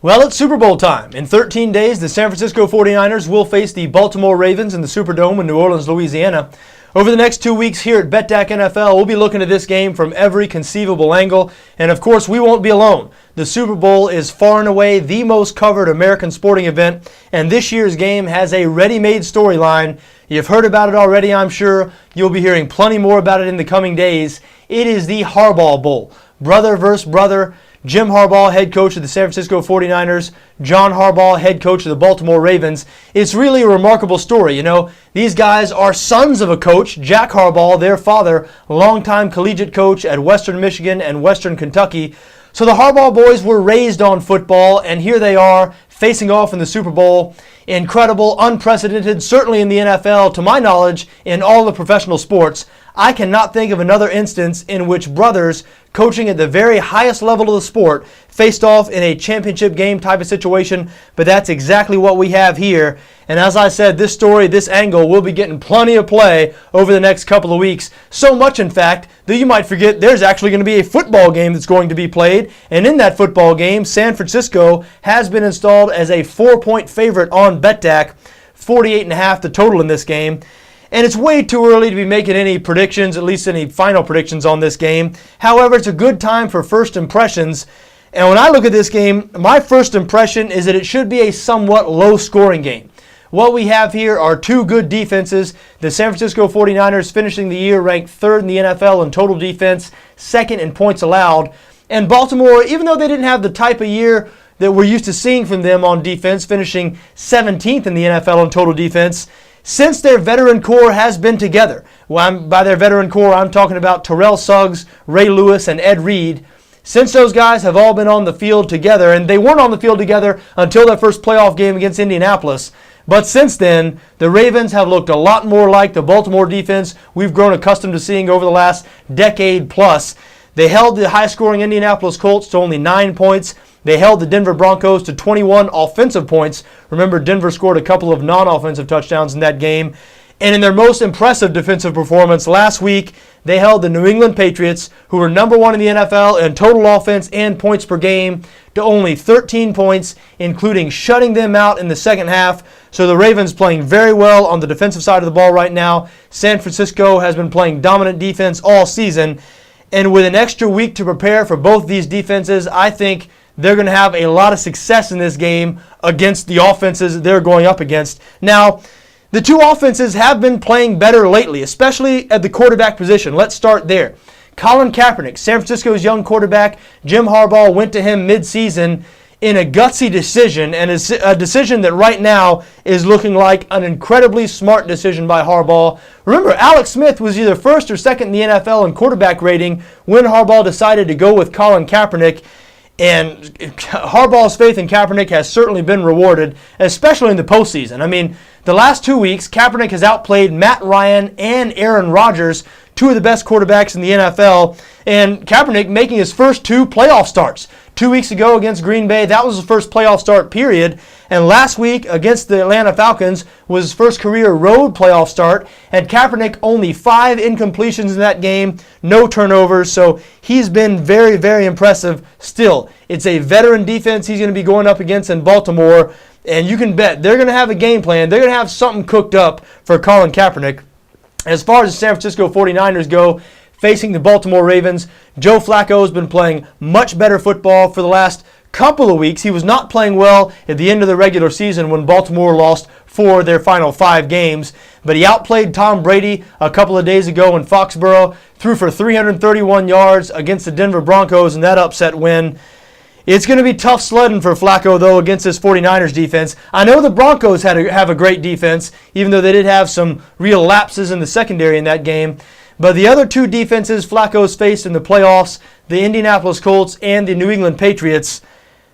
Well, it's Super Bowl time. In 13 days, the San Francisco 49ers will face the Baltimore Ravens in the Superdome in New Orleans, Louisiana. Over the next 2 weeks here at BETDAQ NFL, we'll be looking at this game from every conceivable angle. And of course, we won't be alone. The Super Bowl is far and away the most covered American sporting event, and this year's game has a ready-made storyline. You've heard about it already, I'm sure. You'll be hearing plenty more about it in the coming days. It is the Harbaugh Bowl. Brother versus brother. Jim Harbaugh, head coach of the San Francisco 49ers, John Harbaugh, head coach of the Baltimore Ravens. It's really a remarkable story. You know, these guys are sons of a coach, Jack Harbaugh, their father, longtime collegiate coach at Western Michigan and Western Kentucky. So the Harbaugh boys were raised on football, and here they are facing off in the Super Bowl. Incredible, unprecedented, certainly in the NFL, to my knowledge, in all the professional sports. I cannot think of another instance in which brothers coaching at the very highest level of the sport faced off in a championship game type of situation, but that's exactly what we have here. And as I said, this story, this angle, will be getting plenty of play over the next couple of weeks. So much, in fact, that you might forget there's actually going to be a football game that's going to be played. And in that football game, San Francisco has been installed as a 4-point favorite on BETDAQ, 48.5 the total in this game. And it's way too early to be making any predictions, at least any final predictions on this game. However, it's a good time for first impressions. And when I look at this game, my first impression is that it should be a somewhat low-scoring game. What we have here are two good defenses. The San Francisco 49ers finishing the year ranked third in the NFL in total defense, second in points allowed. And Baltimore, even though they didn't have the type of year that we're used to seeing from them on defense, finishing 17th in the NFL in total defense, since their veteran core has been together. By their veteran core, I'm talking about Terrell Suggs, Ray Lewis, and Ed Reed. Since those guys have all been on the field together, and they weren't on the field together until their first playoff game against Indianapolis, but since then, the Ravens have looked a lot more like the Baltimore defense we've grown accustomed to seeing over the last decade plus. They held the high-scoring Indianapolis Colts to only 9 points. They held the Denver Broncos to 21 offensive points. Remember, Denver scored a couple of non-offensive touchdowns in that game. And in their most impressive defensive performance last week, they held the New England Patriots, who were number one in the NFL in total offense and points per game, to only 13 points, including shutting them out in the second half. So the Ravens playing very well on the defensive side of the ball right now. San Francisco has been playing dominant defense all season. And with an extra week to prepare for both these defenses, I think they're going to have a lot of success in this game against the offenses they're going up against. Now, the two offenses have been playing better lately, especially at the quarterback position. Let's start there. Colin Kaepernick, San Francisco's young quarterback, Jim Harbaugh went to him mid-season in a gutsy decision, and a decision that right now is looking like an incredibly smart decision by Harbaugh. Remember, Alex Smith was either first or second in the NFL in quarterback rating when Harbaugh decided to go with Colin Kaepernick. And Harbaugh's faith in Kaepernick has certainly been rewarded, especially in the postseason. I mean, the last 2 weeks, Kaepernick has outplayed Matt Ryan and Aaron Rodgers, two of the best quarterbacks in the NFL, and Kaepernick making his first two playoff starts. 2 weeks ago against Green Bay, that was his first playoff start, period. And last week against the Atlanta Falcons was his first career road playoff start. And Kaepernick only 5 incompletions in that game, no turnovers. So he's been very, very impressive still. It's a veteran defense he's going to be going up against in Baltimore. And you can bet they're going to have a game plan. They're going to have something cooked up for Colin Kaepernick. As far as the San Francisco 49ers go, facing the Baltimore Ravens, Joe Flacco has been playing much better football for the last couple of weeks. He was not playing well at the end of the regular season when Baltimore lost 4 of their final 5 games, but he outplayed Tom Brady a couple of days ago in Foxborough, threw for 331 yards against the Denver Broncos in that upset win. It's going to be tough sledding for Flacco, though, against this 49ers defense. I know the Broncos have a great defense, even though they did have some real lapses in the secondary in that game. But the other two defenses Flacco's faced in the playoffs, the Indianapolis Colts and the New England Patriots,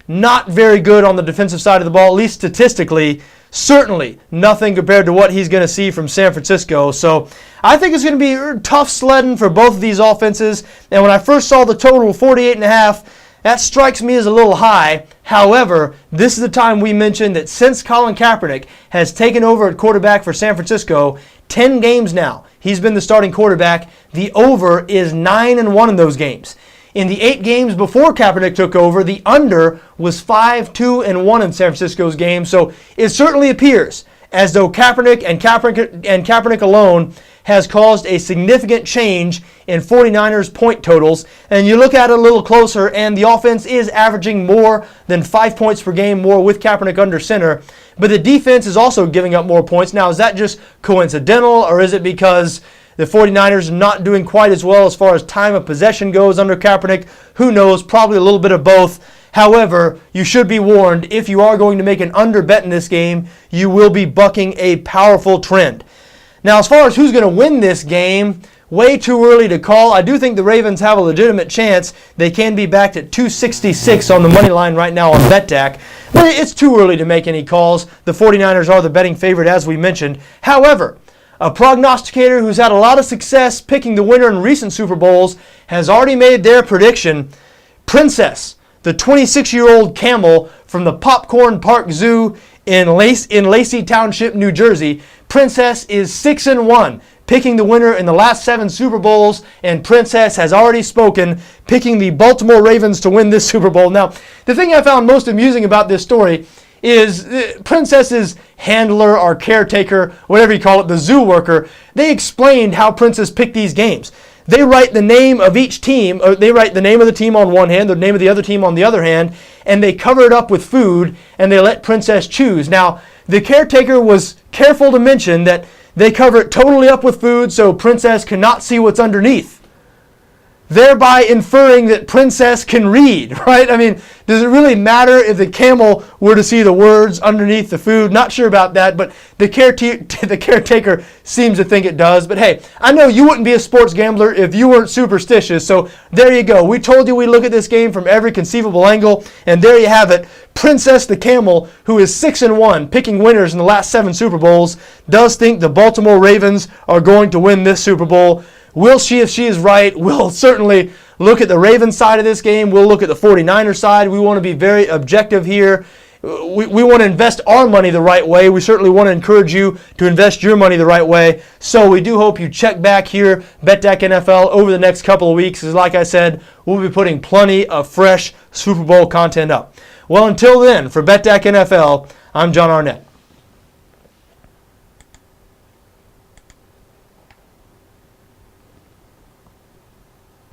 not very good on the defensive side of the ball, at least statistically. Certainly nothing compared to what he's going to see from San Francisco. So I think it's going to be tough sledding for both of these offenses. And when I first saw the total 48.5, that strikes me as a little high. However, this is the time we mentioned that since Colin Kaepernick has taken over at quarterback for San Francisco, 10 games now, he's been the starting quarterback. The over is 9-1 in those games. In the 8 games before Kaepernick took over, the under was 5-2-1 in San Francisco's game. So it certainly appears as though Kaepernick alone has caused a significant change in 49ers point totals. And you look at it a little closer, and the offense is averaging more than 5 points per game more with Kaepernick under center. But the defense is also giving up more points. Now, is that just coincidental, or is it because the 49ers are not doing quite as well as far as time of possession goes under Kaepernick? Who knows? Probably a little bit of both. However, you should be warned, if you are going to make an under bet in this game, you will be bucking a powerful trend. Now, as far as who's going to win this game, way too early to call. I do think the Ravens have a legitimate chance. They can be backed at 266 on the money line right now on BETDAQ. But it's too early to make any calls. The 49ers are the betting favorite, as we mentioned. However, a prognosticator who's had a lot of success picking the winner in recent Super Bowls has already made their prediction. Princess, the 26-year-old camel from the Popcorn Park Zoo in Lacey Township, New Jersey. Princess is 6-1, picking the winner in the last 7 Super Bowls, and Princess has already spoken, picking the Baltimore Ravens to win this Super Bowl. Now, the thing I found most amusing about this story is Princess's handler or caretaker, whatever you call it, the zoo worker, they explained how Princess picked these games. They write the name of each team, or they write the name of the team on one hand, the name of the other team on the other hand, and they cover it up with food, and they let Princess choose. Now, the caretaker was careful to mention that they cover it totally up with food so Princess cannot see what's underneath, thereby inferring that Princess can read, right? I mean, does it really matter if the camel were to see the words underneath the food? Not sure about that, but the caretaker seems to think it does. But hey, I know you wouldn't be a sports gambler if you weren't superstitious, so there you go. We told you we look at this game from every conceivable angle, and there you have it. Princess the camel, who is 6-1, picking winners in the last 7 Super Bowls, does think the Baltimore Ravens are going to win this Super Bowl. Will she, if she is right? We'll certainly look at the Ravens side of this game. We'll look at the 49ers side. We want to be very objective here. We want to invest our money the right way. We certainly want to encourage you to invest your money the right way. So we do hope you check back here, BETDAQ NFL, over the next couple of weeks. Because like I said, we'll be putting plenty of fresh Super Bowl content up. Well, until then, for BETDAQ NFL, I'm John Arnette.